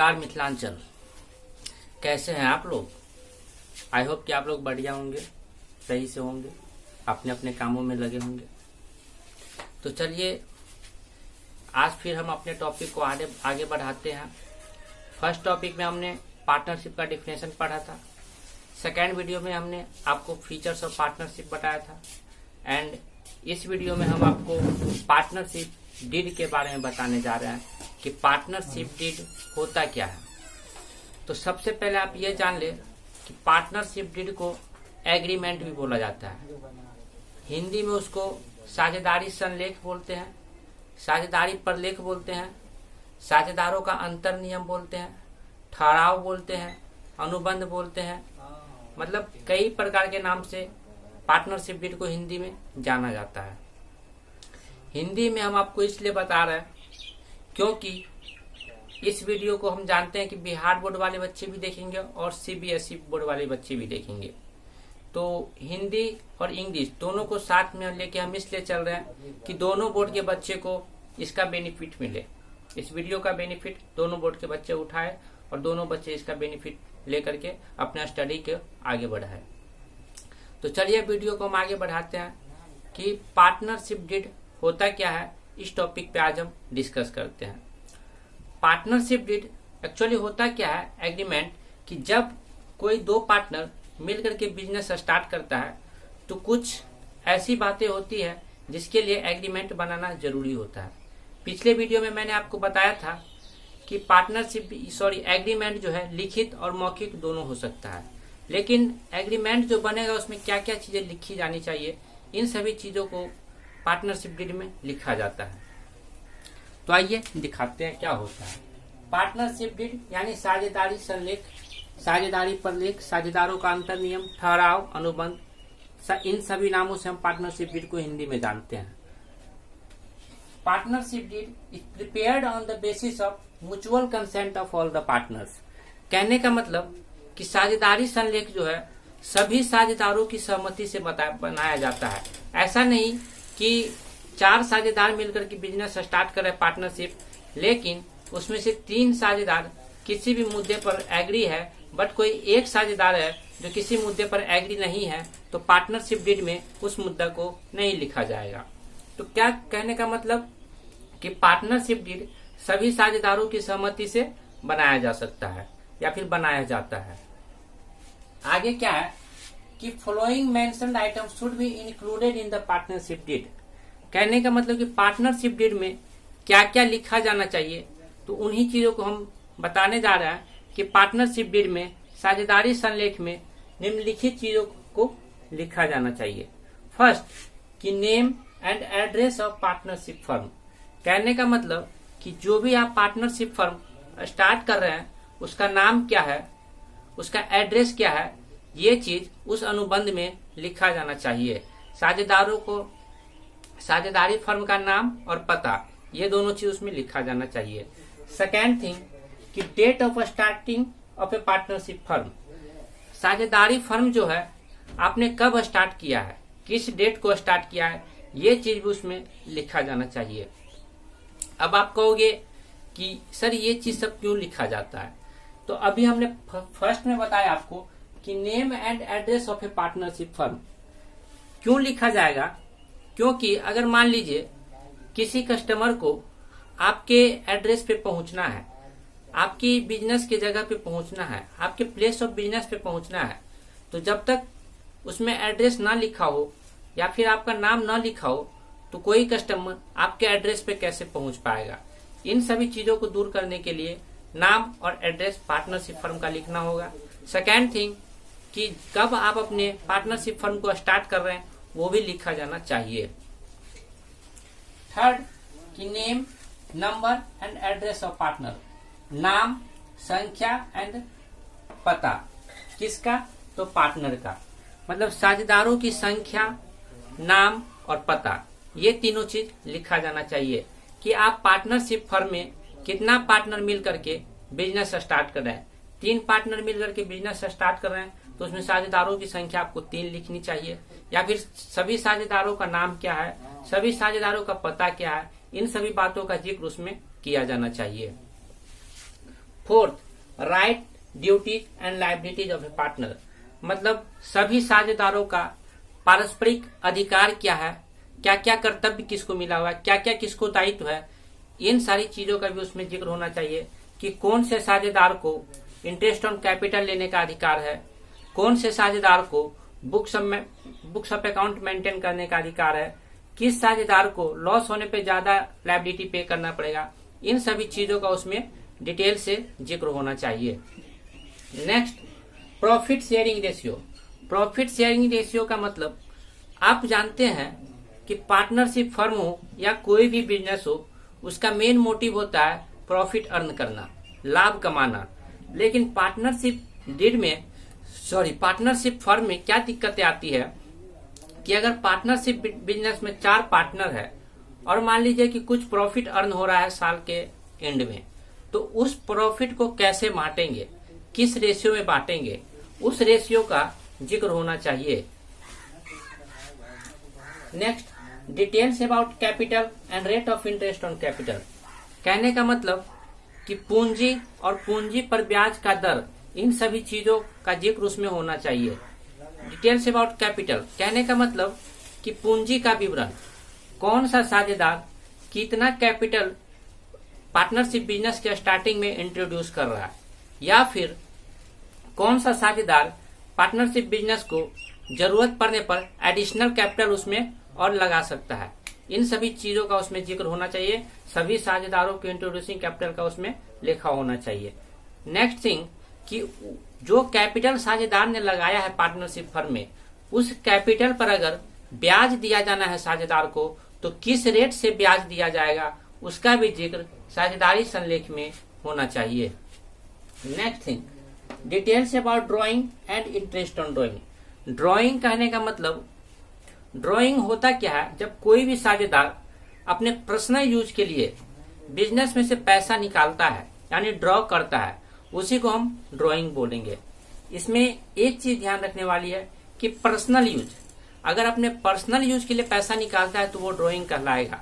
नमस्कार मिथिलांचल, कैसे हैं आप लोग। आई होप कि आप लोग बढ़िया होंगे, सही से होंगे, अपने अपने कामों में लगे होंगे। तो चलिए आज फिर हम अपने टॉपिक को आगे बढ़ाते हैं। फर्स्ट टॉपिक में हमने पार्टनरशिप का डिफिनेशन पढ़ा था। सेकेंड वीडियो में हमने आपको फीचर्स ऑफ पार्टनरशिप बताया था एंड इस वीडियो में हम आपको पार्टनरशिप डीड के बारे में बताने जा रहे हैं कि पार्टनरशिप डीड होता क्या है। तो सबसे पहले आप ये जान ले कि पार्टनरशिप डीड को एग्रीमेंट भी बोला जाता है। हिंदी में उसको साझेदारी संलेख बोलते हैं, साझेदारी प्रलेख बोलते हैं, साझेदारों का अंतर नियम बोलते हैं, ठहराव बोलते हैं, अनुबंध बोलते हैं। मतलब कई प्रकार के नाम से पार्टनरशिप डीड को हिंदी में जाना जाता है। हिंदी में हम आपको इसलिए बता रहे हैं क्योंकि इस वीडियो को हम जानते हैं कि बिहार बोर्ड वाले बच्चे भी देखेंगे और सीबीएसई बोर्ड वाले बच्चे भी देखेंगे। तो हिंदी और इंग्लिश दोनों को साथ में लेके हम इसलिए चल रहे हैं कि दोनों बोर्ड के बच्चे को इसका बेनिफिट मिले। इस वीडियो का बेनिफिट दोनों बोर्ड के बच्चे उठाए और दोनों बच्चे इसका बेनिफिट लेकर के अपना स्टडी के आगे बढ़ाए। तो चलिए वीडियो को हम आगे बढ़ाते हैं कि पार्टनरशिप डीड होता क्या है। इस टॉपिक पे आज हम डिस्कस करते हैं। पार्टनरशिप डीड एक्चुअली होता क्या है, एग्रीमेंट कि जब कोई दो पार्टनर मिलकर के बिजनेस स्टार्ट करता है तो कुछ ऐसी बातें होती है जिसके लिए एग्रीमेंट बनाना जरूरी होता है। पिछले वीडियो में मैंने आपको बताया था कि एग्रीमेंट जो है लिखित और मौखिक दोनों हो सकता है, लेकिन एग्रीमेंट जो बनेगा उसमें क्या क्या चीजें लिखी जानी चाहिए, इन सभी चीजों को पार्टनरशिप डीड में लिखा जाता है। तो आइए दिखाते हैं क्या होता है। पार्टनरशिप डीड यानी साझेदारी संलेख, साझेदारी प्रलेख, साझेदारों का अंतर नियम, ठहराव, अनुबंध, इन सभी नामों से हम पार्टनरशिप डीड को हिंदी में जानते हैं। Partnership deed is prepared on the basis of mutual consent of all the partners. कहने का मतलब कि साझेदारी संलेख जो है सभी साझेदारों की सहमति से बनाया जाता है। ऐसा नहीं कि 4 साझेदार मिलकर के बिजनेस स्टार्ट कर रहे पार्टनरशिप, लेकिन उसमें से 3 साझेदार किसी भी मुद्दे पर एग्री है बट कोई एक साझेदार है जो किसी मुद्दे पर एग्री नहीं है, तो पार्टनरशिप डीड में उस मुद्दा को नहीं लिखा जाएगा। तो क्या कहने का मतलब कि पार्टनरशिप डीड सभी साझेदारों की सहमति से बनाया जा सकता है या फिर बनाया जाता है। आगे क्या है कि following mentioned item should be included in the partnership deed. कहने का मतलब कि पार्टनरशिप डीड में क्या क्या लिखा जाना चाहिए, तो उन्हीं चीजों को हम बताने जा रहे हैं कि पार्टनरशिप डीड में साझेदारी संलेख में निम्नलिखित चीजों को लिखा जाना चाहिए। फर्स्ट कि name and address of partnership firm. कहने का मतलब कि जो भी आप पार्टनरशिप फर्म स्टार्ट कर रहे हैं उसका नाम क्या है, उसका एड्रेस क्या है, ये चीज उस अनुबंध में लिखा जाना चाहिए। साझेदारों को साझेदारी फर्म का नाम और पता, ये दोनों चीज उसमें लिखा जाना चाहिए। सेकेंड थिंग कि date of starting of a partnership firm. साझेदारी फर्म जो है आपने कब स्टार्ट किया है, किस डेट को स्टार्ट किया है, ये चीज भी उसमें लिखा जाना चाहिए। अब आप कहोगे कि सर ये चीज सब क्यों लिखा जाता है, तो अभी हमने फर्स्ट में बताया आपको कि name and address of a partnership firm क्यों लिखा जाएगा, क्योंकि अगर मान लीजिए किसी कस्टमर को आपके एड्रेस पे पहुंचना है, आपकी बिजनेस की जगह पे पहुंचना है, आपके प्लेस ऑफ बिजनेस पे पहुंचना है, तो जब तक उसमें एड्रेस ना लिखा हो या फिर आपका नाम ना लिखा हो तो कोई कस्टमर आपके एड्रेस पे कैसे पहुंच पाएगा। इन सभी चीजों को दूर करने के लिए नाम और एड्रेस पार्टनरशिप फर्म का लिखना होगा। सेकेंड थिंग कि कब आप अपने पार्टनरशिप फर्म को स्टार्ट कर रहे हैं वो भी लिखा जाना चाहिए। थर्ड कि name, number and address of partner. नाम, संख्या एंड पता, किसका, तो पार्टनर का। मतलब साझेदारों की संख्या, नाम और पता, ये तीनों चीज लिखा जाना चाहिए कि आप पार्टनरशिप फर्म में कितना पार्टनर मिल करके बिजनेस स्टार्ट कर रहे हैं। 3 पार्टनर मिल करके बिजनेस स्टार्ट कर रहे हैं तो उसमें साझेदारों की संख्या आपको 3 लिखनी चाहिए, या फिर सभी साझेदारों का नाम क्या है, सभी साझेदारों का पता क्या है, इन सभी बातों का जिक्र उसमें किया जाना चाहिए। Fourth, right, duties and liabilities of A partner, मतलब सभी साझेदारों का पारस्परिक अधिकार क्या है, क्या क्या कर्तव्य किसको मिला हुआ है, क्या क्या किसको दायित्व है, इन सारी चीजों का भी उसमें जिक्र होना चाहिए कि कौन से साझेदार को इंटरेस्ट ऑन कैपिटल लेने का अधिकार है, कौन से साझेदार को बुक्स ऑफ अकाउंट मेंटेन करने का अधिकार है, किस साझेदार को लॉस होने पे ज्यादा लायबिलिटी पे करना पड़ेगा। इन सभी चीजों का उसमें डिटेल से जिक्र होना चाहिए। Next, profit sharing ratio. Profit sharing ratio का मतलब आप जानते हैं कि पार्टनरशिप फर्म हो या कोई भी बिजनेस हो, उसका मेन मोटिव होता है प्रॉफिट अर्न करना, लाभ कमाना। लेकिन पार्टनरशिप फर्म में क्या दिक्कतें आती है कि अगर पार्टनरशिप बिजनेस में 4 पार्टनर है और मान लीजिए कि कुछ प्रॉफिट अर्न हो रहा है साल के एंड में, तो उस प्रॉफिट को कैसे बांटेंगे, किस रेशियो में बांटेंगे, उस रेशियो का जिक्र होना चाहिए। Next, details about capital and rate of interest on capital. कहने का मतलब कि पूंजी और पूंजी पर ब्याज का दर, इन सभी चीजों का जिक्र उसमें होना चाहिए। डिटेल्स अबाउट कैपिटल कहने का मतलब कि पूंजी का विवरण, कौन सा साझेदार कितना कैपिटल पार्टनरशिप बिजनेस के स्टार्टिंग में इंट्रोड्यूस कर रहा है, या फिर कौन सा साझेदार पार्टनरशिप बिजनेस को जरूरत पड़ने पर एडिशनल कैपिटल उसमें और लगा सकता है। इन सभी चीजों का उसमें जिक्र होना चाहिए। सभी साझेदारों के इंट्रोड्यूसिंग कैपिटल का उसमें लिखा होना चाहिए। नेक्स्ट थिंग कि जो कैपिटल साझेदार ने लगाया है पार्टनरशिप फर्म में, उस कैपिटल पर अगर ब्याज दिया जाना है साझेदार को, तो किस रेट से ब्याज दिया जाएगा, उसका भी जिक्र साझेदारी संलेख में होना चाहिए। Next thing, details about drawing and interest on drawing. Drawing कहने का मतलब, ड्रॉइंग होता क्या है, जब कोई भी साझेदार अपने पर्सनल यूज के लिए बिजनेस में से पैसा निकालता है यानी ड्रॉ करता है, उसी को हम ड्रॉइंग बोलेंगे। इसमें एक चीज ध्यान रखने वाली है कि पर्सनल यूज, अगर अपने पर्सनल यूज के लिए पैसा निकालता है तो वो ड्रॉइंग कहलाएगा।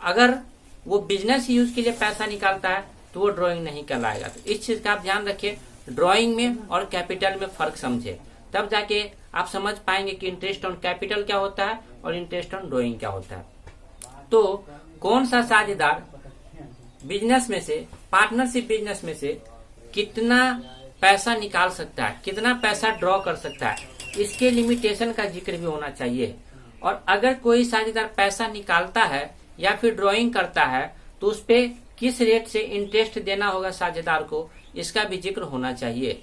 अगर वो बिजनेस यूज के लिए पैसा निकालता है तो वो ड्रॉइंग नहीं कहलाएगा। तो इस चीज का आप ध्यान रखिए, ड्रॉइंग में और कैपिटल में फर्क समझे, तब जाके आप समझ पाएंगे कि इंटरेस्ट ऑन कैपिटल क्या होता है और इंटरेस्ट ऑन ड्रॉइंग क्या होता है। तो कौन सा साझेदार बिजनेस में से, पार्टनरशिप बिजनेस में से कितना पैसा निकाल सकता है, कितना पैसा ड्रॉ कर सकता है, इसके लिमिटेशन का जिक्र भी होना चाहिए। और अगर कोई साझेदार पैसा निकालता है या फिर ड्रॉइंग करता है तो उस पे किस रेट से इंटरेस्ट देना होगा साझेदार को, इसका भी जिक्र होना चाहिए।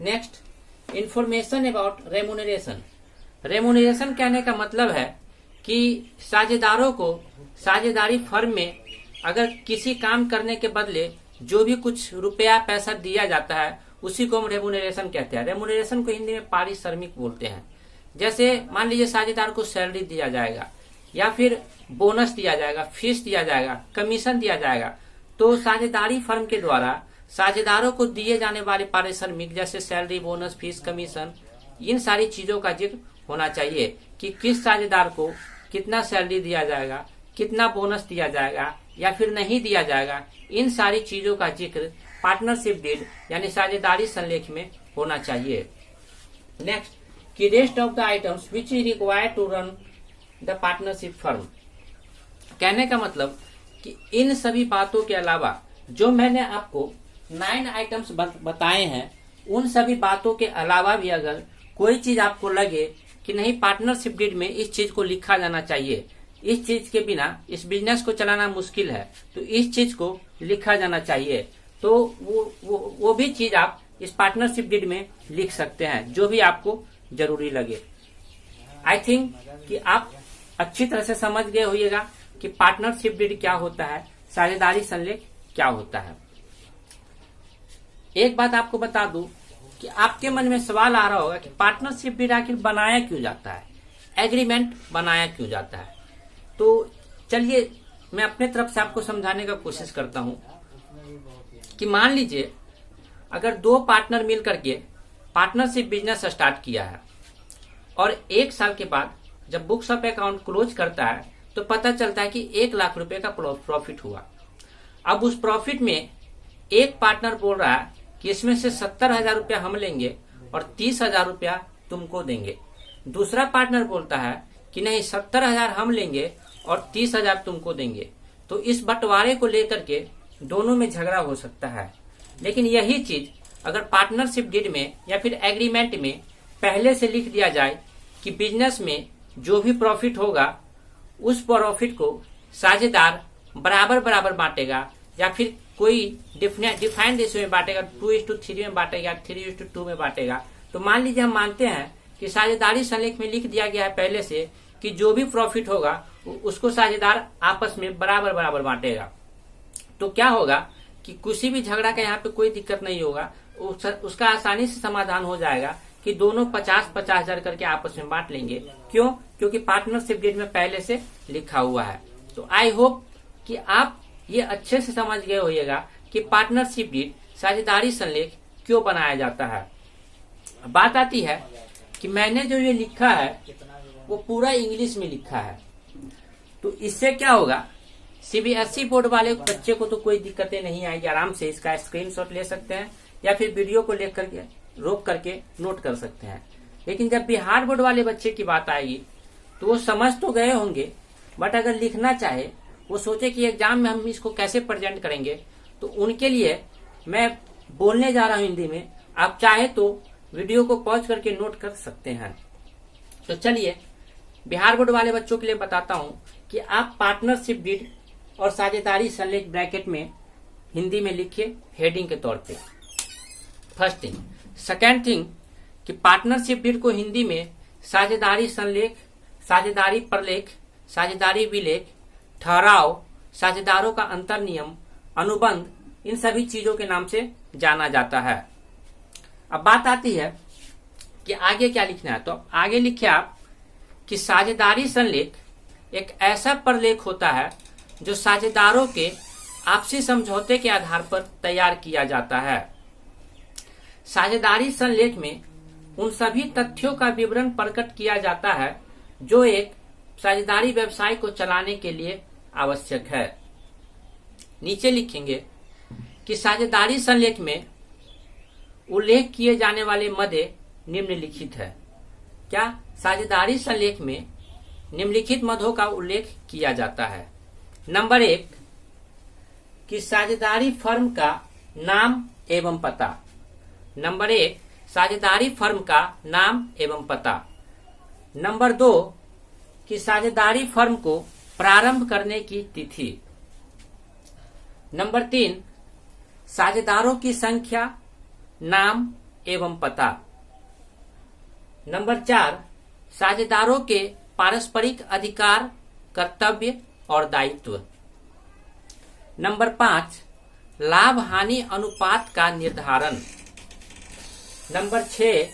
Next, information about remuneration. Remuneration कहने का मतलब है कि साझेदारों को साझेदारी फर्म में अगर किसी काम करने के बदले जो भी कुछ रुपया पैसा दिया जाता है, उसी को हम रेमुनरेशन कहते हैं। रेमुनरेशन को हिंदी में पारिश्रमिक बोलते हैं। जैसे मान लीजिए साझेदार को सैलरी दिया जाएगा या फिर बोनस दिया जाएगा, फीस दिया जाएगा, कमीशन दिया जाएगा, तो साझेदारी फर्म के द्वारा साझेदारों को दिए जाने वाले पारिश्रमिक जैसे सैलरी, बोनस, फीस, कमीशन, इन सारी चीजों का जिक्र होना चाहिए कि किस साझेदार को कितना सैलरी दिया जाएगा, कितना बोनस दिया जाएगा या फिर नहीं दिया जाएगा। इन सारी चीजों का जिक्र पार्टनरशिप डीड यानी साझेदारी संलेख में होना चाहिए। नेक्स्ट, कि rest of the items which is required to run the partnership firm. कहने का मतलब कि इन सभी बातों के अलावा जो मैंने आपको 9 आइटम्स बताए हैं, उन सभी बातों के अलावा भी अगर कोई चीज आपको लगे कि नहीं पार्टनरशिप डीड में इस चीज को लिखा जाना चाहिए, इस चीज के बिना इस बिजनेस को चलाना मुश्किल है, तो इस चीज को लिखा जाना चाहिए, तो वो भी चीज आप इस पार्टनरशिप डीड में लिख सकते हैं, जो भी आपको जरूरी लगे। आई थिंक कि आप अच्छी तरह से समझ गए होइएगा कि पार्टनरशिप डीड क्या होता है, साझेदारी संलेख क्या होता है। एक बात आपको बता दूं कि आपके मन में सवाल आ रहा होगा कि पार्टनरशिप डीड आखिर बनाया क्यों जाता है, एग्रीमेंट बनाया क्यों जाता है। तो चलिए मैं अपने तरफ से आपको समझाने का कोशिश करता हूं कि मान लीजिए अगर 2 पार्टनर मिल करके पार्टनरशिप बिजनेस स्टार्ट किया है और 1 साल के बाद जब बुक्स ऑफ अकाउंट क्लोज करता है तो पता चलता है कि 1 लाख रुपए का प्रॉफिट हुआ। अब उस प्रॉफिट में एक पार्टनर बोल रहा है कि इसमें से 70,000 रुपया हम लेंगे और 30,000 रुपया तुमको देंगे। दूसरा पार्टनर बोलता है कि नहीं, 70,000 हम लेंगे और 30,000 तुमको देंगे। तो इस बंटवारे को लेकर के दोनों में झगड़ा हो सकता है। लेकिन यही चीज अगर पार्टनरशिप डीड में या फिर एग्रीमेंट में पहले से लिख दिया जाए कि बिजनेस में जो भी प्रॉफिट होगा उस प्रॉफिट को साझेदार बराबर बराबर बांटेगा, या फिर कोई डिफाइंड रेशियो में बांटेगा, 2:3 में बांटेगा, 3:2 में बांटेगा। तो मान लीजिए हम मानते हैं कि साझेदारी संलेख में लिख दिया गया है पहले से कि जो भी प्रॉफिट होगा उसको साझेदार आपस में बराबर बराबर बांटेगा। तो क्या होगा कि किसी भी झगड़ा का यहाँ पे कोई दिक्कत नहीं होगा, उसका आसानी से समाधान हो जाएगा कि दोनों 50-50 हजार करके आपस में बांट लेंगे। क्यों? क्योंकि पार्टनरशिप डीड में पहले से लिखा हुआ है। तो आई होप कि आप ये अच्छे से समझ गए होइएगा कि पार्टनरशिप डीड साझेदारी संलेख क्यों बनाया जाता है। बात आती है कि मैंने जो ये लिखा है वो पूरा इंग्लिश में लिखा है, तो इससे क्या होगा, सीबीएसई बोर्ड वाले बच्चे को तो कोई दिक्कतें नहीं आएगी, आराम से इसका स्क्रीनशॉट ले सकते हैं या फिर वीडियो को लेकर के रोक करके नोट कर सकते हैं। लेकिन जब बिहार बोर्ड वाले बच्चे की बात आएगी तो वो समझ तो गए होंगे, बट अगर लिखना चाहे, वो सोचे कि एग्जाम में हम इसको कैसे प्रेजेंट करेंगे, तो उनके लिए मैं बोलने जा रहा हूं हिंदी में। आप चाहे तो वीडियो को पॉज करके नोट कर सकते हैं। तो चलिए बिहार बोर्ड वाले बच्चों के लिए बताता हूं कि आप पार्टनरशिप डीड और साझेदारी संलेख ब्रैकेट में हिंदी में लिखिए हेडिंग के तौर पे। First thing. सेकेंड थिंग कि पार्टनरशिप डीड को हिंदी में साझेदारी संलेख, साझेदारी प्रलेख, साझेदारी विलेख, ठहराव, साझेदारों का अंतर नियम, अनुबंध, इन सभी चीजों के नाम से जाना जाता है। अब बात आती है कि आगे क्या लिखना है। तो आगे लिखिए आप कि साझेदारी संलेख एक ऐसा प्रलेख होता है जो साझेदारों के आपसी समझौते के आधार पर तैयार किया जाता है। साझेदारी संलेख में उन सभी तथ्यों का विवरण प्रकट किया जाता है जो एक साझेदारी व्यवसाय को चलाने के लिए आवश्यक है। नीचे लिखेंगे कि साझेदारी संलेख में उल्लेख किए जाने वाले मदे निम्नलिखित है। क्या? साझेदारी संलेख में निम्नलिखित मदों का उल्लेख किया जाता है। नंबर 1 कि साझेदारी फर्म का नाम एवं पता। नंबर 1 साझेदारी फर्म का नाम एवं पता। नंबर 2 कि साझेदारी फर्म को प्रारंभ करने की तिथि। नंबर 3 साझेदारों की संख्या, नाम एवं पता। नंबर 4 साझेदारों के पारस्परिक अधिकार, कर्तव्य और दायित्व। नंबर 5 लाभ हानि अनुपात का निर्धारण। नंबर 6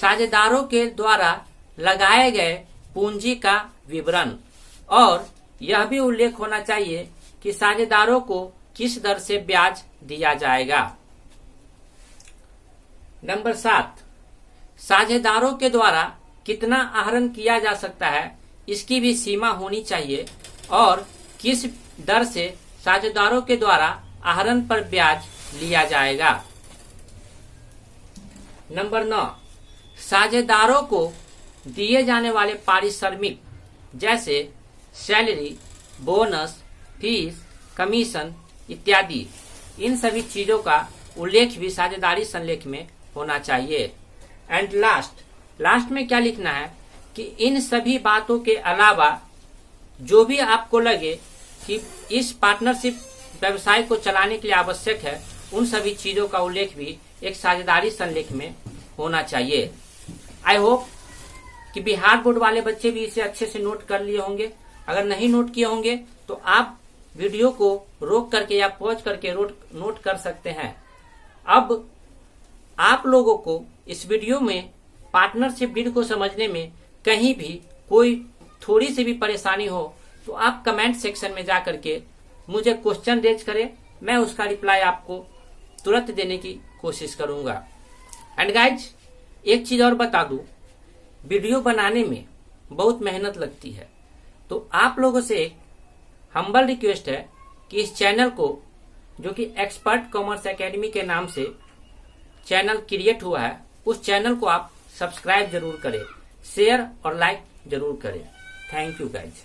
साझेदारों के द्वारा लगाए गए पूंजी का विवरण, और यह भी उल्लेख होना चाहिए कि साझेदारों को किस दर से ब्याज दिया जाएगा। नंबर 7 साझेदारों के द्वारा कितना आहरण किया जा सकता है, इसकी भी सीमा होनी चाहिए, और किस दर से साझेदारों के द्वारा आहरण पर ब्याज लिया जाएगा। नंबर 9 साझेदारों को दिए जाने वाले पारिश्रमिक जैसे सैलरी, बोनस, फीस, कमीशन इत्यादि, इन सभी चीजों का उल्लेख भी साझेदारी संलेख में होना चाहिए। एंड लास्ट में क्या लिखना है कि इन सभी बातों के अलावा जो भी आपको लगे कि इस पार्टनरशिप व्यवसाय को चलाने के लिए आवश्यक है, उन सभी चीजों का उल्लेख भी एक साझेदारी संलेख में होना चाहिए। आई होप कि बिहार बोर्ड वाले बच्चे भी इसे अच्छे से नोट कर लिए होंगे। अगर नहीं नोट किए होंगे तो आप वीडियो को रोक करके या पॉज करके नोट कर सकते हैं। अब आप लोगों को इस वीडियो में पार्टनरशिप डीड को समझने में कहीं भी कोई थोड़ी सी भी परेशानी हो तो आप कमेंट सेक्शन में जाकर के मुझे क्वेश्चन रेज करें, मैं उसका रिप्लाई आपको तुरंत देने की कोशिश करूंगा। एंड गाइज एक चीज और बता दूं, वीडियो बनाने में बहुत मेहनत लगती है, तो आप लोगों से एक हम्बल रिक्वेस्ट है कि इस चैनल को जो कि एक्सपर्ट कॉमर्स एकेडमी के नाम से चैनल क्रिएट हुआ है, उस चैनल को आप सब्सक्राइब जरूर करें, शेयर और लाइक जरूर करें। Thank you guys.